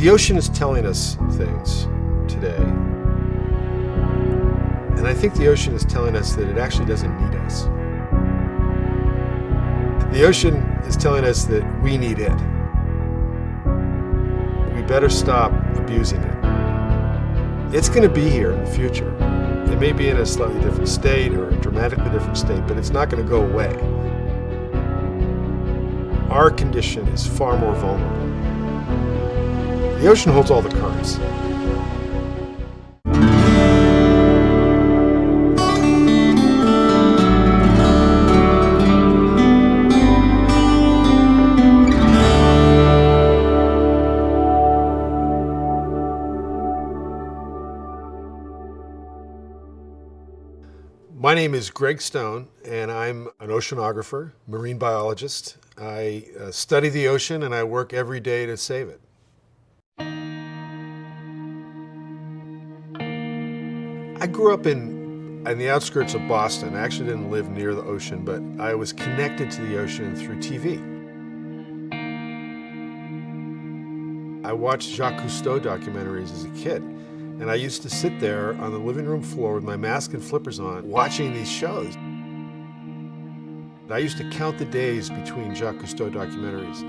The ocean is telling us things today. And I think the ocean is telling us that it actually doesn't need us. The ocean is telling us that we need it. We better stop abusing it. It's going to be here in the future. It may be in a slightly different state or a dramatically different state, but it's not going to go away. Our condition is far more vulnerable. The ocean holds all the cards. My name is Greg Stone, and I'm an oceanographer, marine biologist. I study the ocean, and I work every day to save it. I grew up in the outskirts of Boston. I actually didn't live near the ocean, but I was connected to the ocean through TV. I watched Jacques Cousteau documentaries as a kid, and I used to sit there on the living room floor with my mask and flippers on, watching these shows. I used to count the days between Jacques Cousteau documentaries.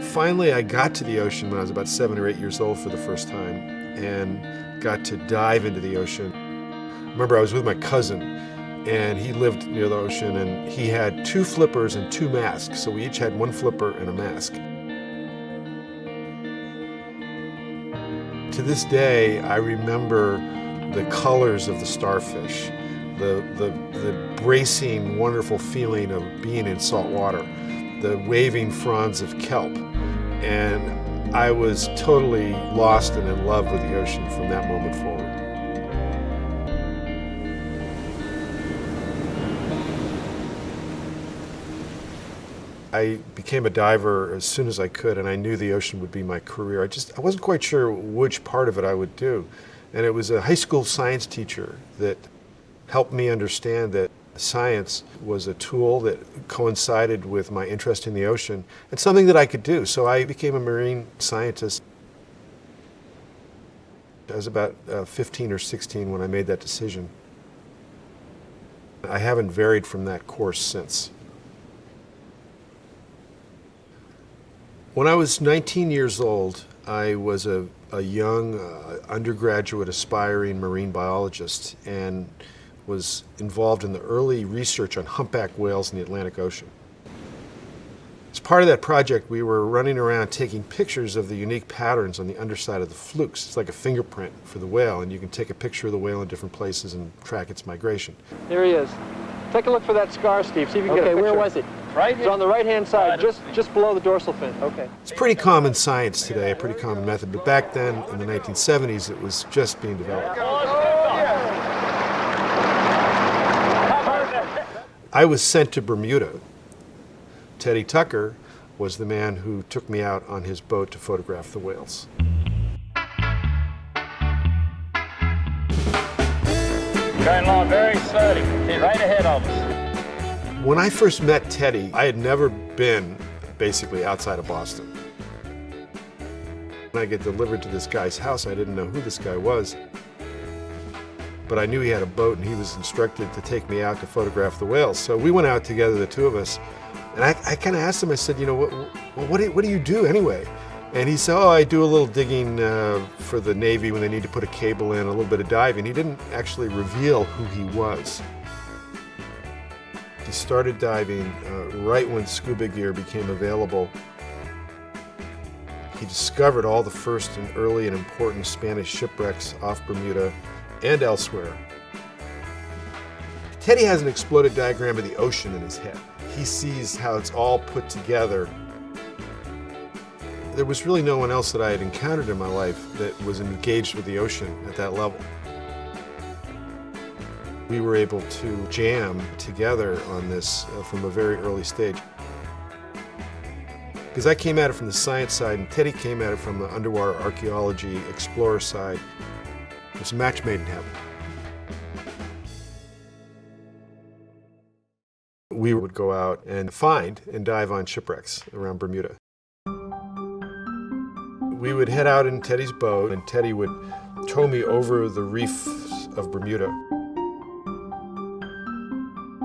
Finally, I got to the ocean when I was about 7 or 8 years old for the first time, and got to dive into the ocean. I remember I was with my cousin, and he lived near the ocean, and he had 2 flippers and 2 masks, so we each had 1 flipper and a mask. To this day, I remember the colors of the starfish, the bracing, wonderful feeling of being in salt water, the waving fronds of kelp, and I was totally lost and in love with the ocean from that moment forward. I became a diver as soon as I could, and I knew the ocean would be my career. I wasn't quite sure which part of it I would do. And it was a high school science teacher that helped me understand that science was a tool that coincided with my interest in the ocean and something that I could do. So I became a marine scientist. I was about 15 or 16 when I made that decision. I haven't varied from that course since. When I was 19 years old, I was a young undergraduate aspiring marine biologist and was involved in the early research on humpback whales in the Atlantic Ocean. As part of that project, we were running around taking pictures of the unique patterns on the underside of the flukes. It's like a fingerprint for the whale, and you can take a picture of the whale in different places and track its migration. Here he is. Take a look for that scar, Steve. See if you can get a picture. Where was it? Right? It's on the right-hand side, just below the dorsal fin. Okay. It's pretty common science today, a pretty common method, but back then, in the 1970s, it was just being developed. I was sent to Bermuda. Teddy Tucker was the man who took me out on his boat to photograph the whales. Going along very slowly, right ahead of us. When I first met Teddy, I had never been basically outside of Boston. When I get delivered to this guy's house, I didn't know who this guy was. But I knew he had a boat, and he was instructed to take me out to photograph the whales. So we went out together, the two of us, and I kind of asked him, I said, you know, what do you do anyway? And he said, oh, I do a little digging for the Navy when they need to put a cable in, a little bit of diving. He didn't actually reveal who he was. He started diving right when scuba gear became available. He discovered all the first and early and important Spanish shipwrecks off Bermuda and elsewhere. Teddy has an exploded diagram of the ocean in his head. He sees how it's all put together. There was really no one else that I had encountered in my life that was engaged with the ocean at that level. We were able to jam together on this from a very early stage. Because I came at it from the science side, and Teddy came at it from the underwater archaeology, explorer side. It's a match made in heaven. We would go out and find and dive on shipwrecks around Bermuda. we would head out in Teddy's boat, and Teddy would tow me over the reefs of Bermuda.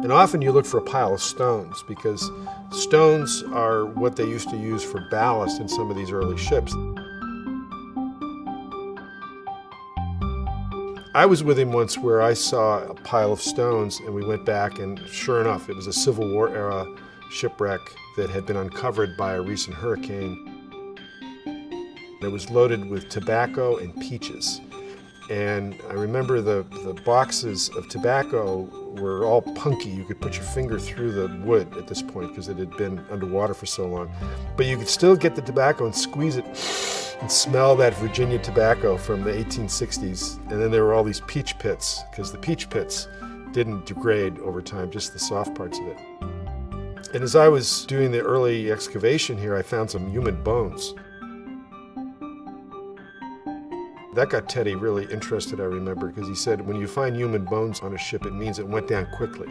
And often you look for a pile of stones, because stones are what they used to use for ballast in some of these early ships. I was with him once where I saw a pile of stones, and we went back, and sure enough, it was a Civil War era shipwreck that had been uncovered by a recent hurricane. It was loaded with tobacco and peaches. And I remember the boxes of tobacco were all punky. You could put your finger through the wood at this point because it had been underwater for so long. But you could still get the tobacco and squeeze it and smell that Virginia tobacco from the 1860s. And then there were all these peach pits, because the peach pits didn't degrade over time, just the soft parts of it. And as I was doing the early excavation here, I found some human bones. That got Teddy really interested, I remember, because he said, when you find human bones on a ship, it means it went down quickly.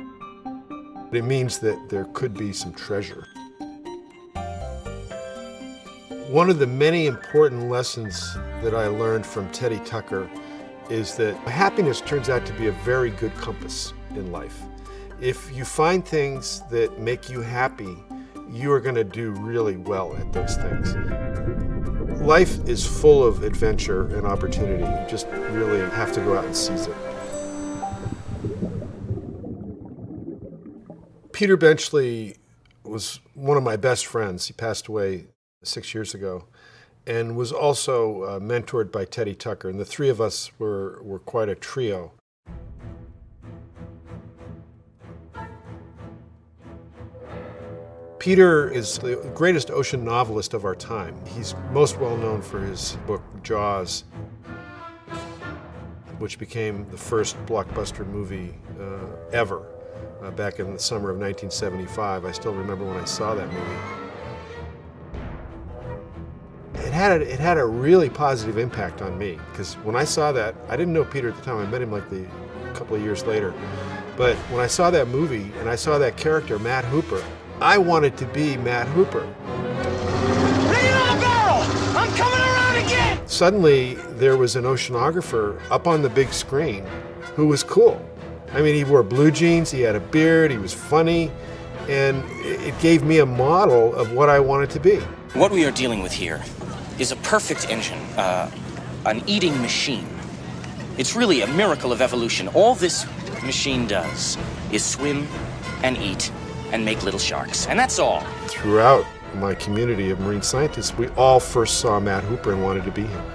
It means that there could be some treasure. One of the many important lessons that I learned from Teddy Tucker is that happiness turns out to be a very good compass in life. If you find things that make you happy, you are going to do really well at those things. Life is full of adventure and opportunity. You just really have to go out and seize it. Peter Benchley was one of my best friends. He passed away 6 years ago, and was also mentored by Teddy Tucker. And the three of us were quite a trio. Peter is the greatest ocean novelist of our time. He's most well known for his book, Jaws, which became the first blockbuster movie ever back in the summer of 1975. I still remember when I saw that movie. It had a really positive impact on me, because when I saw that, I didn't know Peter at the time. I met him like a couple of years later. But when I saw that movie and I saw that character, Matt Hooper, I wanted to be Matt Hooper. Bring it on a barrel! I'm coming around again! Suddenly, there was an oceanographer up on the big screen who was cool. I mean, he wore blue jeans, he had a beard, he was funny, and it gave me a model of what I wanted to be. What we are dealing with here is a perfect engine, an eating machine. It's really a miracle of evolution. All this machine does is swim and eat and make little sharks, and that's all. Throughout my community of marine scientists, we all first saw Matt Hooper and wanted to be him.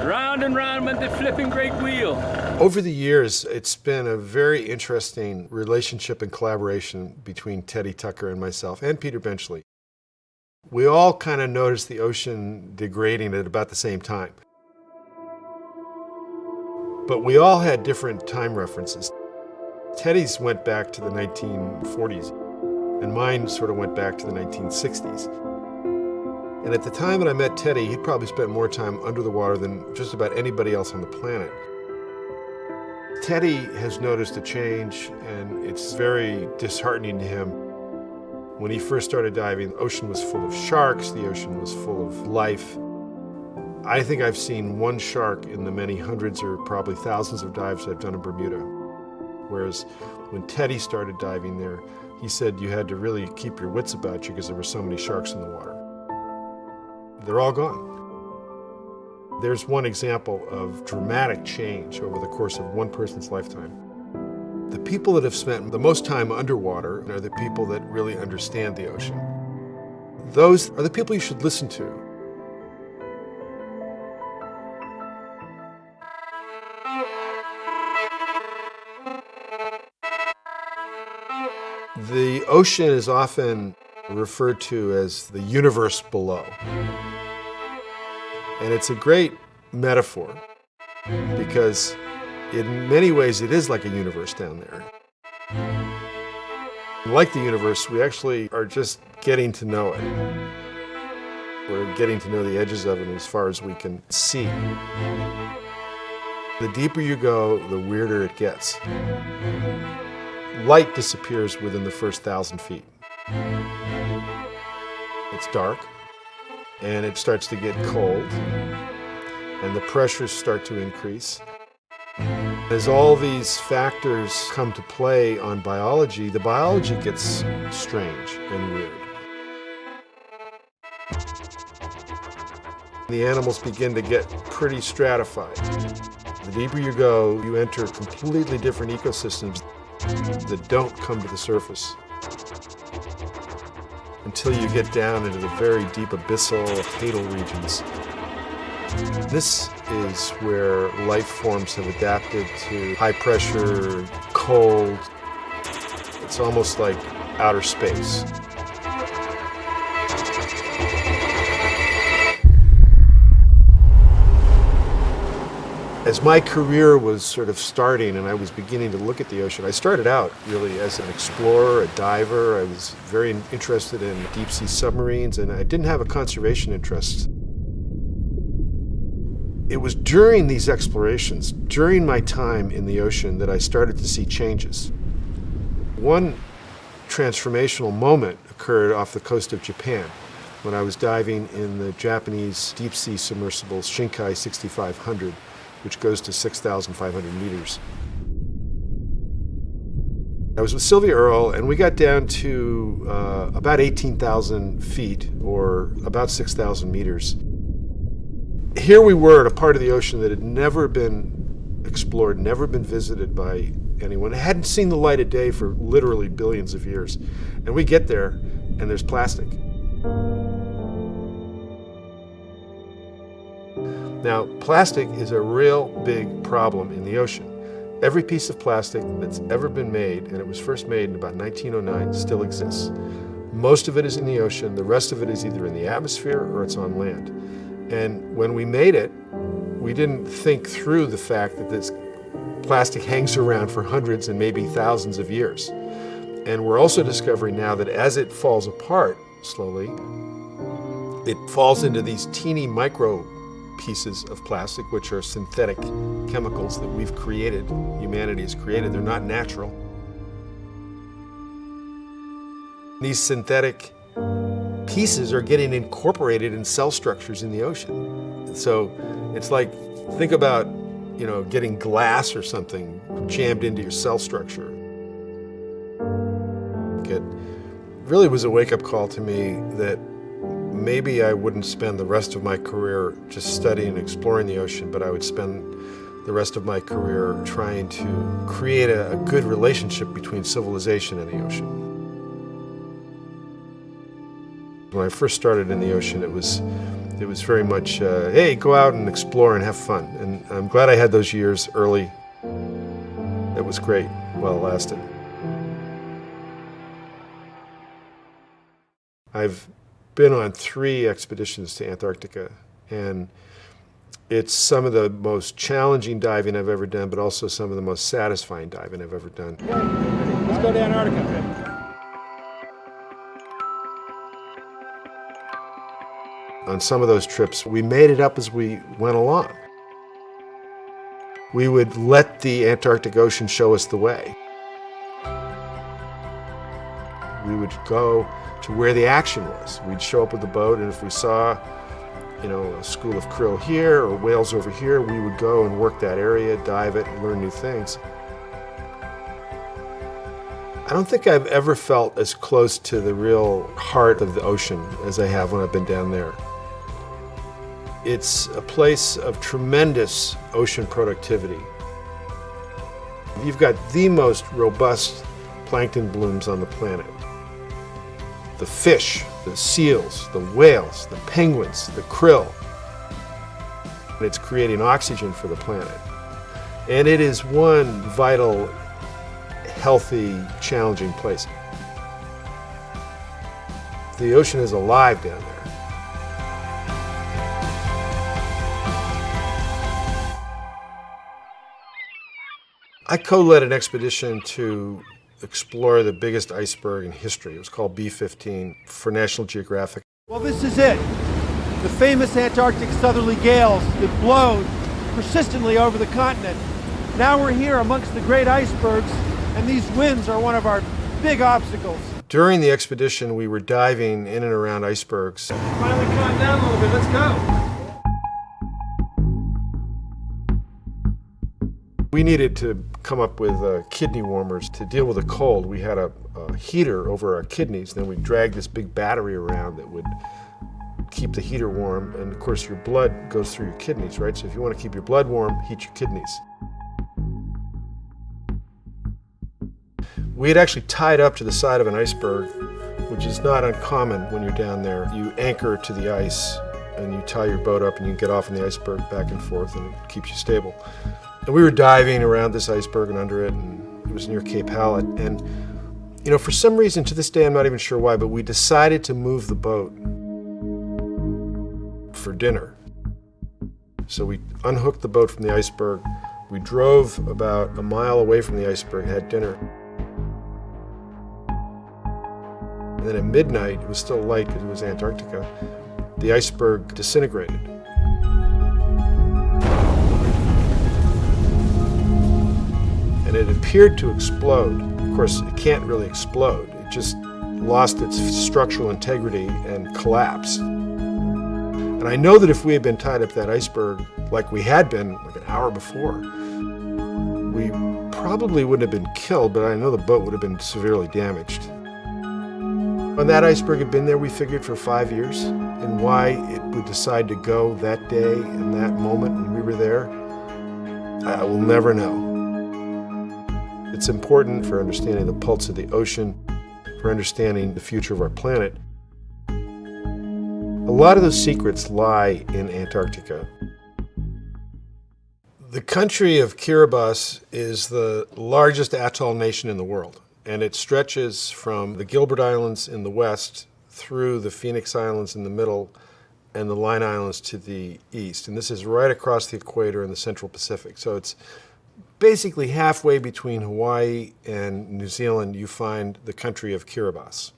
Round and round went the flipping great wheel. Over the years, it's been a very interesting relationship and collaboration between Teddy Tucker and myself, and Peter Benchley. We all kind of noticed the ocean degrading at about the same time. But we all had different time references. Teddy's went back to the 1940s, and mine sort of went back to the 1960s. And at the time that I met Teddy, he'd probably spent more time under the water than just about anybody else on the planet. Teddy has noticed a change, and it's very disheartening to him. When he first started diving, the ocean was full of sharks, the ocean was full of life. I think I've seen one shark in the many hundreds or probably thousands of dives I've done in Bermuda. Whereas when Teddy started diving there, he said you had to really keep your wits about you because there were so many sharks in the water. They're all gone. There's one example of dramatic change over the course of one person's lifetime. The people that have spent the most time underwater are the people that really understand the ocean. Those are the people you should listen to. The ocean is often referred to as the universe below. And it's a great metaphor because in many ways it is like a universe down there. Like the universe, we actually are just getting to know it. We're getting to know the edges of it as far as we can see. The deeper you go, the weirder it gets. Light disappears within the first 1,000 feet. It's dark, and it starts to get cold, and the pressures start to increase. As all these factors come to play on biology, the biology gets strange and weird. The animals begin to get pretty stratified. The deeper you go, you enter completely different ecosystems that don't come to the surface until you get down into the very deep abyssal hadal regions. This is where life forms have adapted to high pressure, cold. It's almost like outer space. As my career was sort of starting and I was beginning to look at the ocean, I started out really as an explorer, a diver. I was very interested in deep sea submarines, and I didn't have a conservation interest. It was during these explorations, during my time in the ocean, that I started to see changes. One transformational moment occurred off the coast of Japan when I was diving in the Japanese deep sea submersible Shinkai 6500, which goes to 6,500 meters. I was with Sylvia Earle, and we got down to about 18,000 feet, or about 6,000 meters. Here we were at a part of the ocean that had never been explored, never been visited by anyone. It hadn't seen the light of day for literally billions of years. And we get there, and there's plastic. Now, plastic is a real big problem in the ocean. Every piece of plastic that's ever been made, and it was first made in about 1909, still exists. Most of it is in the ocean. The rest of it is either in the atmosphere or it's on land. And when we made it, we didn't think through the fact that this plastic hangs around for hundreds and maybe thousands of years. And we're also discovering now that as it falls apart slowly, it falls into these teeny micro pieces of plastic, which are synthetic chemicals that we've created, humanity has created. They're not natural. These synthetic pieces are getting incorporated in cell structures in the ocean. So it's like, think about, getting glass or something jammed into your cell structure. It really was a wake-up call to me that maybe I wouldn't spend the rest of my career just studying and exploring the ocean, but I would spend the rest of my career trying to create a good relationship between civilization and the ocean. When I first started in the ocean, it was very much, hey, go out and explore and have fun. And I'm glad I had those years early. It was great while it lasted. I've been on 3 expeditions to Antarctica, and it's some of the most challenging diving I've ever done, but also some of the most satisfying diving I've ever done. Let's go to Antarctica. On some of those trips, we made it up as we went along. We would let the Antarctic Ocean show us the way. We would go to where the action was. We'd show up with the boat, and if we saw, a school of krill here or whales over here, we would go and work that area, dive it, and learn new things. I don't think I've ever felt as close to the real heart of the ocean as I have when I've been down there. It's a place of tremendous ocean productivity. You've got the most robust plankton blooms on the planet. The fish, the seals, the whales, the penguins, the krill. And it's creating oxygen for the planet. And it is one vital, healthy, challenging place. The ocean is alive down there. I co-led an expedition to explore the biggest iceberg in history. It was called B-15 for National Geographic. Well, this is it. The famous Antarctic southerly gales that blowed persistently over the continent. Now we're here amongst the great icebergs, and these winds are one of our big obstacles. During the expedition, we were diving in and around icebergs. Finally calm down a little bit, let's go. We needed to come up with kidney warmers to deal with the cold. We had a heater over our kidneys, then we dragged this big battery around that would keep the heater warm, and of course your blood goes through your kidneys, right? So if you want to keep your blood warm, heat your kidneys. We had actually tied up to the side of an iceberg, which is not uncommon when you're down there. You anchor to the ice and you tie your boat up and you get off on the iceberg back and forth, and it keeps you stable. And we were diving around this iceberg and under it, and it was near Cape Hallett. And, you know, for some reason, to this day, I'm not even sure why, but we decided to move the boat for dinner. So we unhooked the boat from the iceberg. We drove about a mile away from the iceberg, had dinner. And then at midnight, it was still light because it was Antarctica, the iceberg disintegrated. And it appeared to explode. Of course, it can't really explode. It just lost its structural integrity and collapsed. And I know that if we had been tied up to that iceberg like we had been like an hour before, we probably wouldn't have been killed, but I know the boat would have been severely damaged. When that iceberg had been there, we figured, for 5 years, and why it would decide to go that day and that moment when we were there, I will never know. It's important for understanding the pulse of the ocean, for understanding the future of our planet. A lot of those secrets lie in Antarctica. The country of Kiribati is the largest atoll nation in the world, and it stretches from the Gilbert Islands in the west through the Phoenix Islands in the middle and the Line Islands to the east. And this is right across the equator in the Central Pacific. So it's basically halfway between Hawaii and New Zealand. You find the country of Kiribati.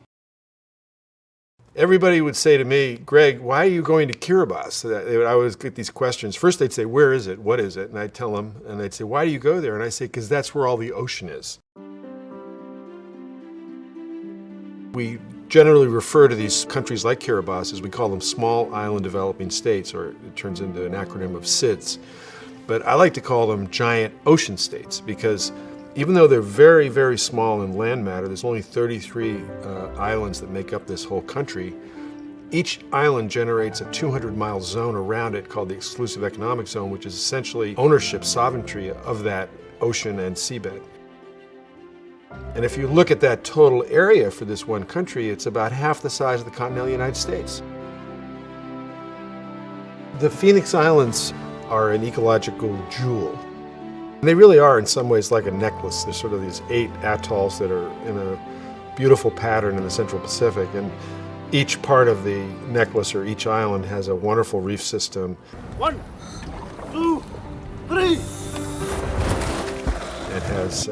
Everybody would say to me, Greg, why are you going to Kiribati? I always get these questions. First they'd say, where is it? What is it? And I'd tell them, and they'd say, why do you go there? And I say, because that's where all the ocean is. We generally refer to these countries like Kiribati as, we call them small island developing states, or it turns into an acronym of SIDS. But I like to call them giant ocean states, because even though they're very, very small in land matter, there's only 33 islands that make up this whole country. Each island generates a 200-mile zone around it called the exclusive economic zone, which is essentially ownership, sovereignty of that ocean and seabed. And if you look at that total area for this one country, it's about half the size of the continental United States. The Phoenix Islands are an ecological jewel. And they really are in some ways like a necklace. There's sort of these 8 atolls that are in a beautiful pattern in the Central Pacific, and each part of the necklace or each island has a wonderful reef system. 1, 2, 3. It has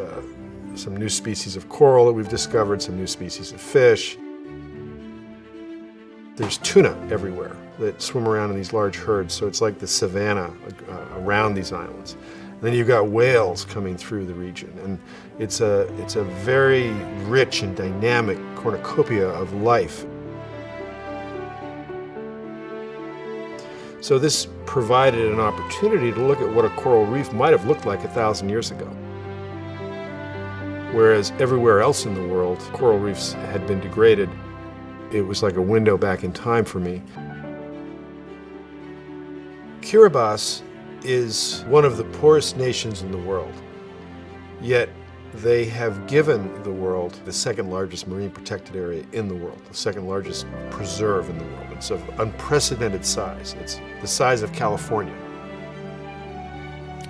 some new species of coral that we've discovered, some new species of fish. There's tuna everywhere that swim around in these large herds, so it's like the savanna around these islands. And then you've got whales coming through the region, and it's a very rich and dynamic cornucopia of life. So this provided an opportunity to look at what a coral reef might have looked like 1,000 years ago. Whereas everywhere else in the world, coral reefs had been degraded. It was like a window back in time for me. Kiribati is one of the poorest nations in the world, yet they have given the world the second largest marine protected area in the world, the second largest preserve in the world. It's of unprecedented size. It's the size of California.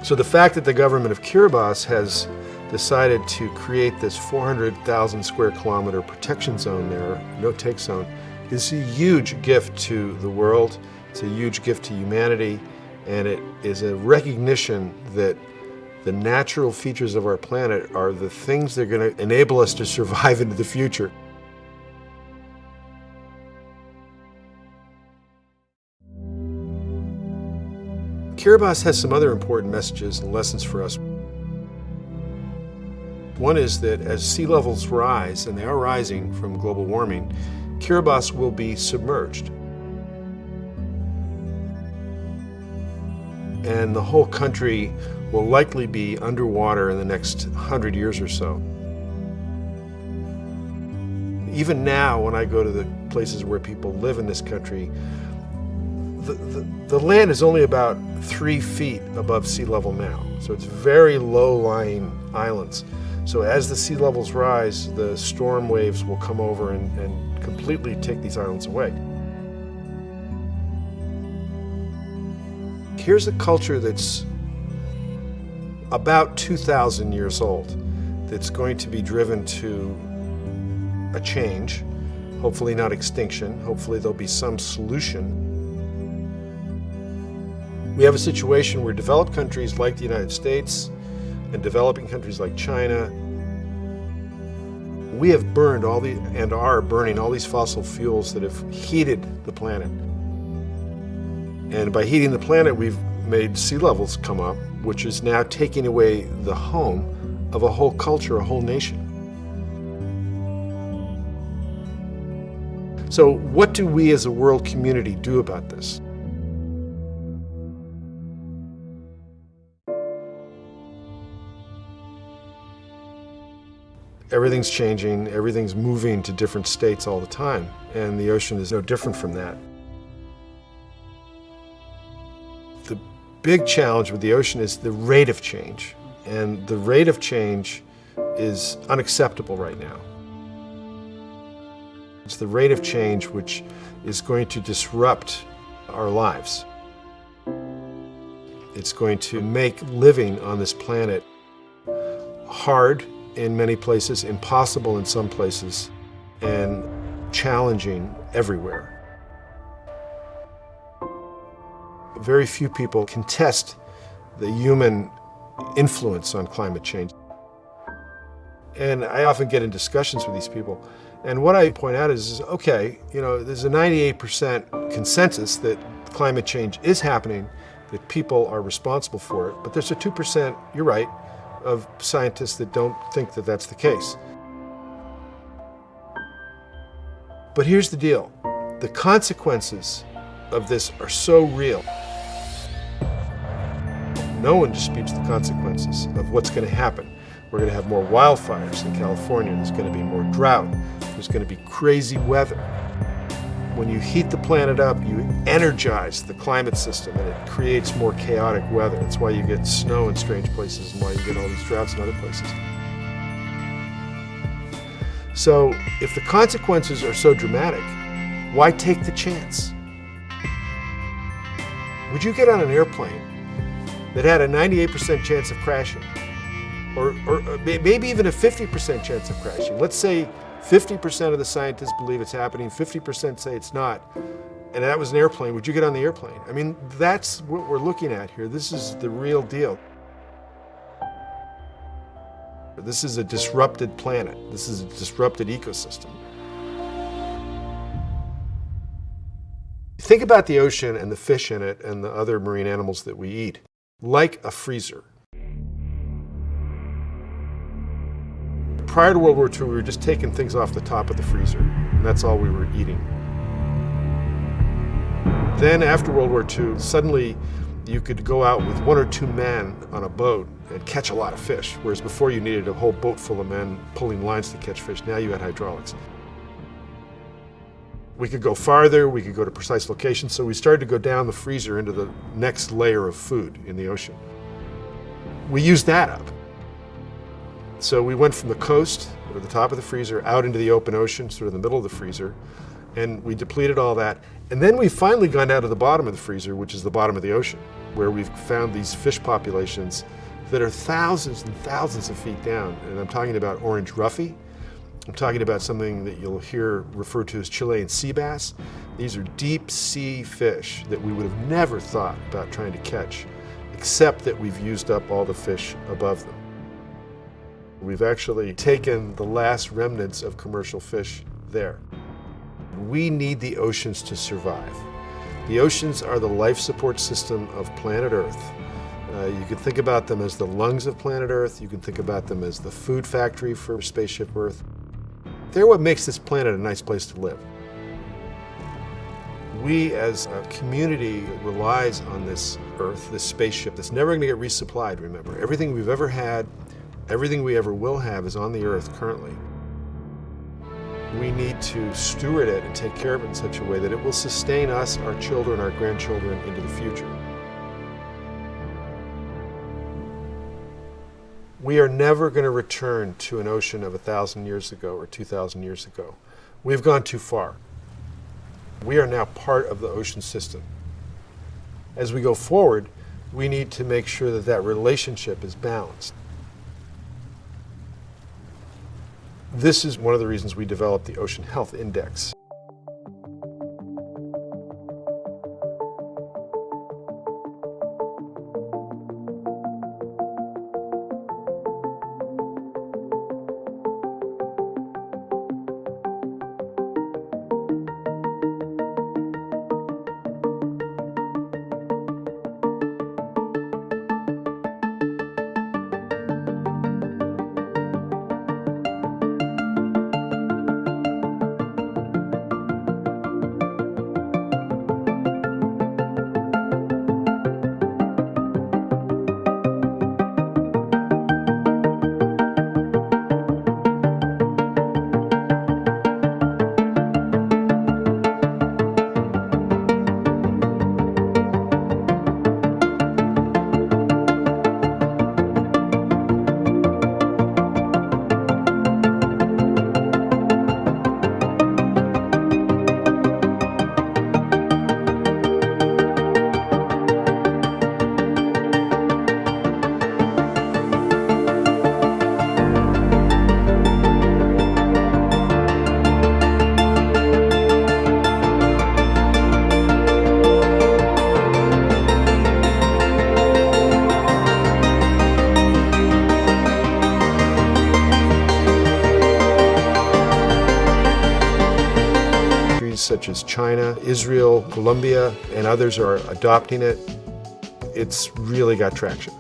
So the fact that the government of Kiribati has decided to create this 400,000 square kilometer protection zone there, no-take zone, is a huge gift to the world. It's a huge gift to humanity, and it is a recognition that the natural features of our planet are the things that are going to enable us to survive into the future. Kiribati has some other important messages and lessons for us. One is that as sea levels rise, and they are rising from global warming, Kiribati will be submerged. And the whole country will likely be underwater in the next 100 years or so. Even now, when I go to the places where people live in this country, the land is only about 3 feet above sea level now. So it's very low-lying islands. So as the sea levels rise, the storm waves will come over and completely take these islands away. Here's a culture that's about 2,000 years old that's going to be driven to a change, hopefully not extinction, hopefully there'll be some solution. We have a situation where developed countries like the United States and developing countries like China, we have burned and are burning all these fossil fuels that have heated the planet. And by heating the planet, we've made sea levels come up, which is now taking away the home of a whole culture, a whole nation. So what do we as a world community do about this? Everything's changing, everything's moving to different states all the time, and the ocean is no different from that. The big challenge with the ocean is the rate of change, and the rate of change is unacceptable right now. It's the rate of change which is going to disrupt our lives. It's going to make living on this planet hard in many places, impossible in some places, and challenging everywhere. Very few people contest the human influence on climate change. And I often get in discussions with these people, and what I point out is okay, there's a 98% consensus that climate change is happening, that people are responsible for it, but there's a 2%, you're right, of scientists that don't think that that's the case. But here's the deal. The consequences of this are so real. No one disputes the consequences of what's going to happen. We're going to have more wildfires in California. There's going to be more drought. There's going to be crazy weather. When you heat the planet up, you energize the climate system, and it creates more chaotic weather. That's why you get snow in strange places and why you get all these droughts in other places. So if the consequences are so dramatic, why take the chance? Would you get on an airplane that had a 98% chance of crashing, or maybe even a 50% chance of crashing? Let's say 50% of the scientists believe it's happening, 50% say it's not, and that was an airplane. Would you get on the airplane? I mean, that's what we're looking at here. This is the real deal. This is a disrupted planet. This is a disrupted ecosystem. Think about the ocean and the fish in it and the other marine animals that we eat like a freezer. Prior to World War II, we were just taking things off the top of the freezer, and that's all we were eating. Then after World War II, suddenly you could go out with 1 or 2 men on a boat and catch a lot of fish, whereas before you needed a whole boat full of men pulling lines to catch fish. Now you had hydraulics. We could go farther, we could go to precise locations, so we started to go down the freezer into the next layer of food in the ocean. We used that up. So we went from the coast, or the top of the freezer, out into the open ocean, sort of the middle of the freezer, and we depleted all that. And then we've finally gone down to the bottom of the freezer, which is the bottom of the ocean, where we've found these fish populations that are thousands and thousands of feet down. And I'm talking about orange roughy. I'm talking about something that you'll hear referred to as Chilean sea bass. These are deep sea fish that we would have never thought about trying to catch, except that we've used up all the fish above them. We've actually taken the last remnants of commercial fish there. We need the oceans to survive. The oceans are the life support system of planet Earth. You can think about them as the lungs of planet Earth. You can think about them as the food factory for spaceship Earth. They're what makes this planet a nice place to live. We as a community relies on this Earth, this spaceship that's never going to get resupplied, remember. Everything we've ever had, everything we ever will have is on the Earth currently. We need to steward it and take care of it in such a way that it will sustain us, our children, our grandchildren into the future. We are never going to return to an ocean of 1,000 years ago or 2,000 years ago. We've gone too far. We are now part of the ocean system. As we go forward, we need to make sure that that relationship is balanced. This is one of the reasons we developed the Ocean Health Index. Such as China, Israel, Colombia, and others are adopting it. It's really got traction.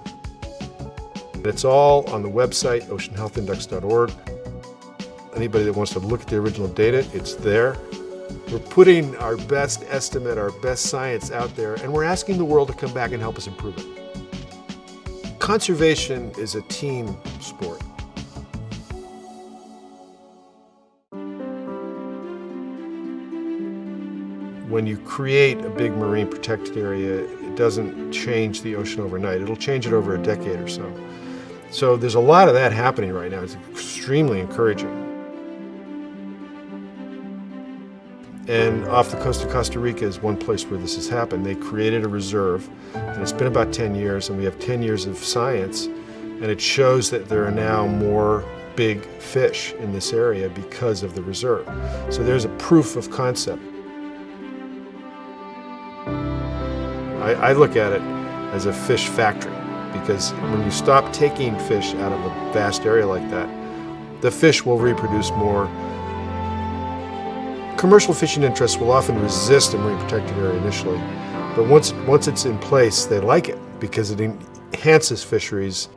It's all on the website, oceanhealthindex.org. Anybody that wants to look at the original data, it's there. We're putting our best estimate, our best science out there, and we're asking the world to come back and help us improve it. Conservation is a team sport. When you create a big marine protected area, it doesn't change the ocean overnight. It'll change it over a decade or so. So there's a lot of that happening right now. It's extremely encouraging. And off the coast of Costa Rica is one place where this has happened. They created a reserve, and it's been about 10 years, and we have 10 years of science, and it shows that there are now more big fish in this area because of the reserve. So there's a proof of concept. I look at it as a fish factory, because when you stop taking fish out of a vast area like that, the fish will reproduce more. Commercial fishing interests will often resist a marine protected area initially, but once it's in place, they like it because it enhances fisheries.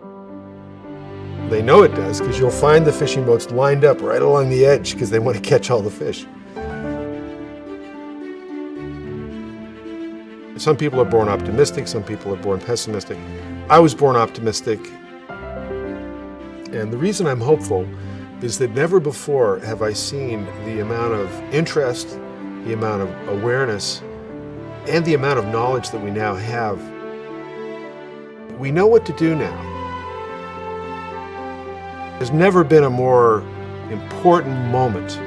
They know it does because you'll find the fishing boats lined up right along the edge because they want to catch all the fish. Some people are born optimistic, some people are born pessimistic. I was born optimistic, and the reason I'm hopeful is that never before have I seen the amount of interest, the amount of awareness, and the amount of knowledge that we now have. We know what to do now. There's never been a more important moment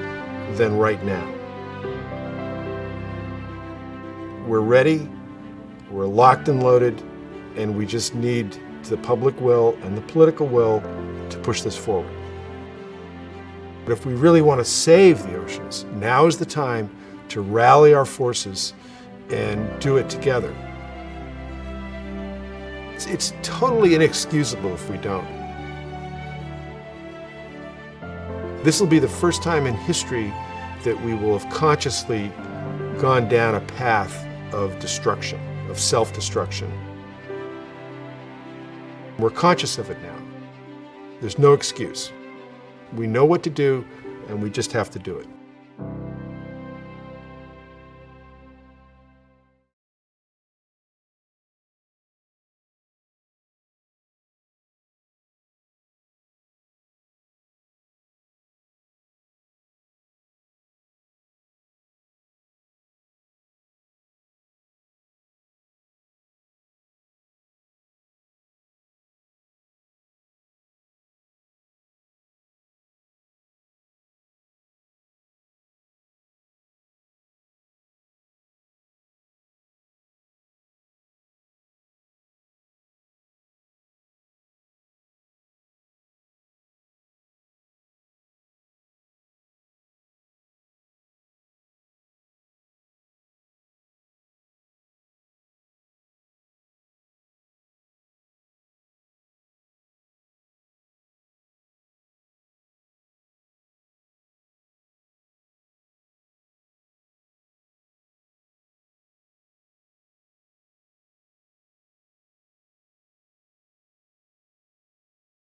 than right now. We're ready. We're locked and loaded, and we just need the public will and the political will to push this forward. But if we really want to save the oceans, now is the time to rally our forces and do it together. It's totally inexcusable if we don't. This will be the first time in history that we will have consciously gone down a path of destruction, of self-destruction. We're conscious of it now. There's no excuse. We know what to do, and we just have to do it.